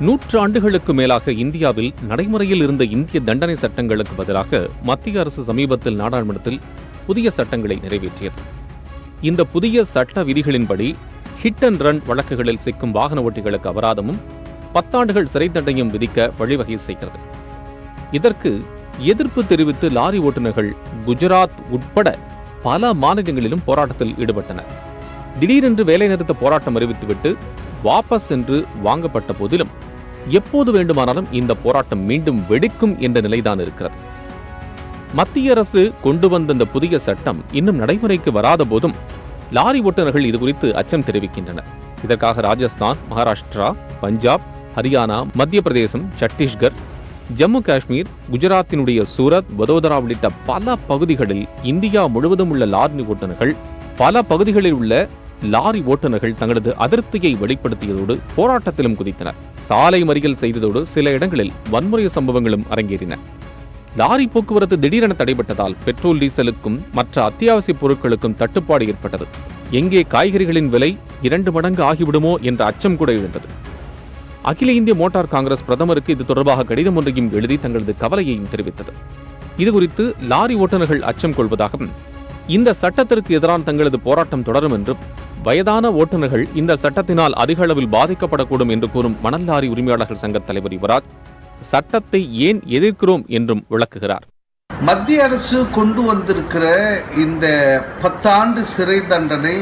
நூற்றாண்டுகளுக்கு மேலாக இந்தியாவில் நடைமுறையில் இருந்த இந்திய தண்டனை சட்டங்களுக்கு பதிலாக மத்திய அரசு சமீபத்தில் நாடாளுமன்றத்தில் புதிய சட்டங்களை நிறைவேற்றியது. இந்த புதிய சட்ட விதிகளின்படி ஹிட் அண்ட் ரன் வழக்குகளில் சிக்கும் வாகன ஓட்டிகளுக்கு அபராதமும் 10 ஆண்டுகள் சிறை தண்டனையும் விதிக்க வழிவகை செய்கிறது. இதற்கு எதிர்ப்பு தெரிவித்து லாரி ஓட்டுநர்கள் குஜராத் உட்பட பல மாநிலங்களிலும் போராட்டத்தில் ஈடுபட்டனர். திடீரென்று வேலைநிறுத்த போராட்டம் அறிவித்துவிட்டு வாபஸ் என்று வாங்கப்பட்ட போதிலும் எப்போது வேண்டுமானாலும் இந்த போராட்டம் மீண்டும் வெடிக்கும் என்ற நிலைதான் இருக்கிறது. மத்திய அரசு கொண்டு வந்த இந்த புதிய சட்டம் இன்னும் நடைமுறைக்கு வராத போதும் லாரி ஓட்டுநர்கள் இதுகுறித்து அச்சம் தெரிவிக்கின்றனர். இதற்காக ராஜஸ்தான், மகாராஷ்டிரா, பஞ்சாப், ஹரியானா, மத்திய பிரதேசம், சத்தீஸ்கர், ஜம்மு காஷ்மீர், குஜராத்தினுடைய சூரத், வதோதரா உள்ளிட்ட பல பகுதிகளில் இந்தியா முழுவதும் உள்ள லாரி ஓட்டுநர்கள் பல பகுதிகளில் உள்ள லாரி ஓட்டுநர்கள் தங்களது அதிருப்தியை வெளிப்படுத்தியதோடு போராட்டத்திலும் குதித்தனர். சாலை மறியல் செய்ததோடு சில இடங்களில் வன்முறை சம்பவங்களும் அரங்கேறின. லாரி போக்குவரத்து திடீரென தடைபட்டதால் பெட்ரோல், டீசலுக்கும் மற்ற அத்தியாவசிய பொருட்களுக்கும் தட்டுப்பாடு ஏற்பட்டது. எங்கே காய்கறிகளின் விலை 2 மடங்கு ஆகிவிடுமோ என்ற அச்சம் கூட எழுந்தது. அகில இந்திய மோட்டார் காங்கிரஸ் பிரதமருக்கு இது தொடர்பாக கடிதம் ஒன்றையும் எழுதி தங்களது கவலையையும் தெரிவித்தது. இதுகுறித்து லாரி ஓட்டுநர்கள் அச்சம் கொள்வதாகவும், இந்த சட்டத்திற்கு எதிரான தங்களது போராட்டம் தொடரும் என்றும், வயதான ஓட்டுநர்கள் இந்த சட்டத்தினால் அதிக அளவில் பாதிக்கப்படக்கூடும் என்று கூறும் மணல் லாரி உரிமையாளர்கள் சங்க தலைவர் யுவராஜ் சட்டத்தை ஏன் எதிர்க்கிறோம் என்றும் விளக்குகிறார். மத்திய அரசு கொண்டு வந்திருக்கிற இந்த 10 ஆண்டு சிறை தண்டனை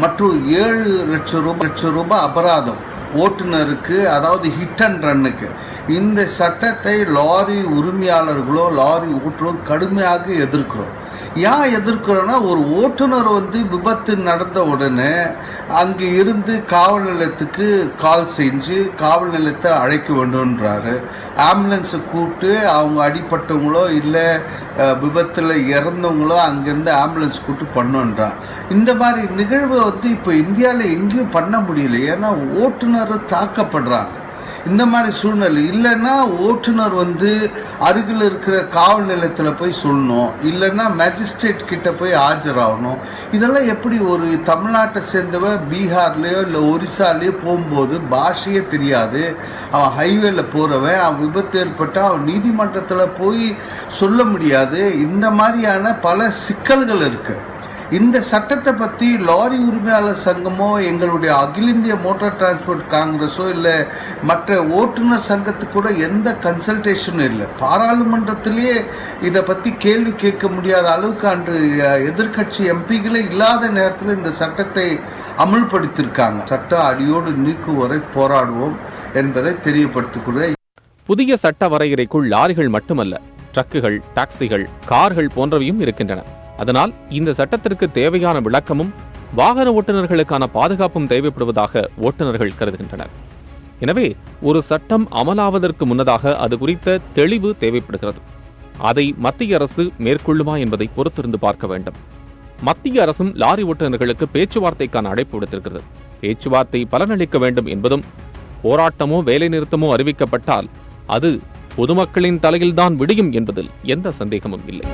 மற்றும் 7 லட்சம் ரூபாய் அபராதம் ஓட்டுநருக்கு, அதாவது ஹிட் அண்ட் ரன்னுக்கு, இந்த சட்டத்தை லாரி உரிமையாளர்களோ லாரி ஓட்டுநரும் கடுமையாக எதிர்க்கிறோம். ஏன் எதிர்க்கிறோன்னா, ஒரு ஓட்டுநர் விபத்து நடந்த உடனே அங்கே இருந்து காவல் நிலையத்துக்கு கால் செஞ்சு காவல் நிலையத்தை அழைக்க வேண்டும்ன்றாரு. ஆம்புலன்ஸை கூப்பிட்டு அவங்க அடிப்பட்டவங்களோ இல்லை விபத்தில் இறந்தவங்களோ அங்கேருந்து ஆம்புலன்ஸ் கூப்பிட்டு பண்ணுன்றார். இந்த மாதிரி நிகழ்வு இப்போ இந்தியாவில் எங்கேயும் பண்ண முடியல. ஏன்னா ஓட்டுநர் தாக்கப்படுறாங்க. இந்த மாதிரி சூழ்நிலை இல்லைன்னா ஓட்டுநர் அருகில் இருக்கிற காவல் நிலையத்தில் போய் சொல்லணும், இல்லைன்னா மேஜிஸ்ட்ரேட் கிட்ட போய் ஆஜராகணும். இதெல்லாம் எப்படி ஒரு தமிழ்நாட்டை சேர்ந்தவன் பீகார்லேயோ இல்லை ஒரிசாலேயோ போகும்போது பாஷையே தெரியாது, அவன் ஹைவேல போகிறவன், அவன் விபத்து ஏற்பட்டால் அவன் நீதிமன்றத்தில் போய் சொல்ல முடியாது. இந்த மாதிரியான பல சிக்கல்கள் இருக்குது. இந்த சட்டத்தை பற்றி லாரி உரிமையாளர் சங்கமோ எங்களுடைய அகில இந்திய மோட்டார் டிரான்ஸ்போர்ட் காங்கிரஸோ இல்லை மற்ற ஓட்டுநர் சங்கத்துக்கு கூட எந்த கன்சல்டேஷனும் இல்லை. பாராளுமன்றத்திலேயே இதை பற்றி கேள்வி கேட்க முடியாத அளவுக்கு அன்று எதிர்கட்சி எம்பிகளே இல்லாத நேரத்தில் இந்த சட்டத்தை அமுல்படுத்தியிருக்காங்க. சட்டம் அடியோடு நீக்கும் வரை போராடுவோம் என்பதை தெரியப்படுத்திக். புதிய சட்ட வரையறைக்குள் லாரிகள் மட்டுமல்ல, ட்ரக்குகள், டாக்ஸிகள், கார்கள் போன்றவையும் இருக்கின்றன. அதனால் இந்த சட்டத்திற்கு தேவையான விளக்கமும் வாகன ஓட்டுநர்களுக்கான பாதுகாப்பும் தேவைப்படுவதாக ஓட்டுநர்கள் கருதுகின்றனர். எனவே ஒரு சட்டம் அமலாவதற்கு முன்னதாக அது குறித்த தெளிவு தேவைப்படுகிறது. அதை மத்திய அரசு மேற்கொள்ளுமா என்பதை பொறுத்திருந்து பார்க்க வேண்டும். மத்திய அரசும் லாரி ஓட்டுநர்களுக்கு பேச்சுவார்த்தைக்கான அழைப்பு விடுத்திருக்கிறது. பேச்சுவார்த்தை பலனளிக்க வேண்டும் என்பதும், போராட்டமோ வேலைநிறுத்தமோ அறிவிக்கப்பட்டால் அது பொதுமக்களின் தலையில்தான் விடியும் என்பதில் எந்த சந்தேகமும் இல்லை.